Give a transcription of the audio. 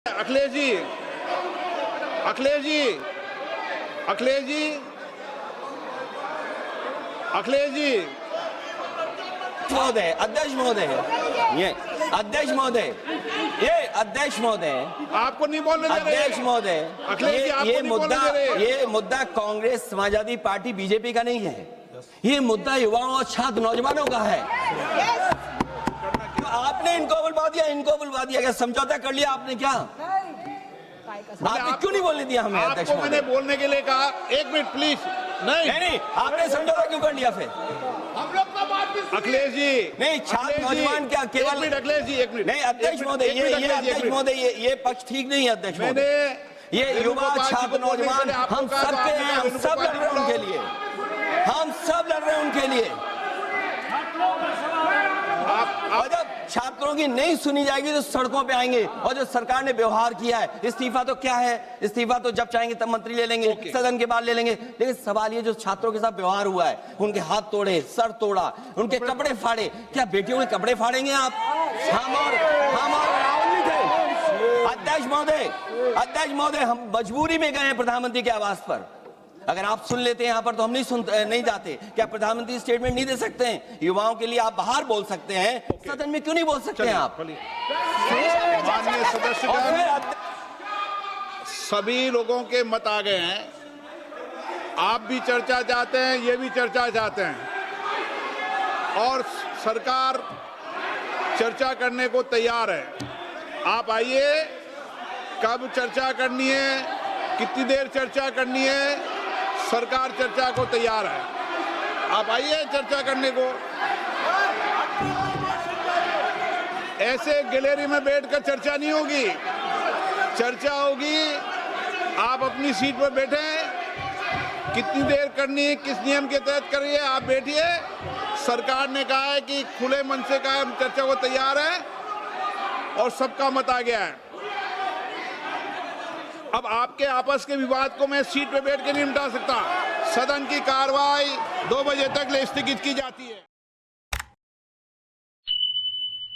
अखिलेश जी, अखिलेश जी, अखिलेश जी, अखिलेश जी, महोदय, अध्यक्ष महोदय, ये अध्यक्ष महोदय, ये अध्यक्ष महोदय, आपको नहीं बोलने दे रहे। अध्यक्ष महोदय, अखिलेश जी, आपको नहीं बोलने दे रहे। ये मुद्दा कांग्रेस समाजवादी पार्टी बीजेपी का नहीं है, ये मुद्दा युवाओं और छात्र नौजवानों का है। तो आपने इनको बुलवा दिया, क्या समझौता कर लिया आपने? क्या आपने क्यों नहीं बोलने दिया हमें? अध्यक्ष आपको मैंने बोलने के लिए कहा, एक मिनट प्लीज। नहीं, आपने समझौता क्यों कर लिया फिर? हम लोग का बात अखिलेश जी, नहीं, छात्र नौजवान क्या केवल? अखिलेश जी, एक मिनट। नहीं अध्यक्ष महोदय, अध्यक्ष महोदय, ये पक्ष ठीक नहीं है अध्यक्ष महोदय। ये युवा छात्र नौजवान हम सब पे हैं, हम सब लड़ रहे हैं उनके लिए, हम सब लड़ रहे हैं उनके लिए। और जब छात्रों की नहीं सुनी जाएगी तो सड़कों पे आएंगे। और जो सरकार ने व्यवहार किया है, इस्तीफा तो क्या है, इस्तीफा तो जब चाहेंगे तब मंत्री ले लेंगे, सदन के बाद ले लेंगे। लेकिन सवाल ये जो छात्रों के साथ व्यवहार हुआ है, उनके हाथ तोड़े, सर तोड़ा, उनके कपड़े फाड़े, क्या बेटियों के कपड़े फाड़ेंगे आप? हम और राहुल जी थे। अध्यक्ष महोदय, हम मजबूरी में गए हैं प्रधानमंत्री के आवास पर। अगर आप सुन लेते हैं यहाँ पर तो हम नहीं जाते। क्या प्रधानमंत्री स्टेटमेंट नहीं दे सकते हैं? युवाओं के लिए आप बाहर बोल सकते हैं, सदन में क्यों नहीं बोल सकते हैं आप? माननीय सदस्यगण, सभी लोगों के मत आ गए हैं। आप भी चर्चा चाहते हैं, ये भी चर्चा चाहते हैं और सरकार चर्चा करने को तैयार है। आप आइए, कब चर्चा करनी है, कितनी देर चर्चा करनी है, सरकार चर्चा को तैयार है। आप आइए चर्चा करने को। ऐसे गैलरी में बैठकर चर्चा नहीं होगी, चर्चा होगी। आप अपनी सीट पर बैठे, कितनी देर करनी है, किस नियम के तहत करिए, आप बैठिए। सरकार ने कहा है कि खुले मन से कहा हम चर्चा को तैयार है और सबका मत आ गया है। अब आपके आपस के विवाद को मैं सीट पे बैठ के नहीं मिटा सकता। सदन की कार्रवाई 2 बजे तक स्थगित की जाती है।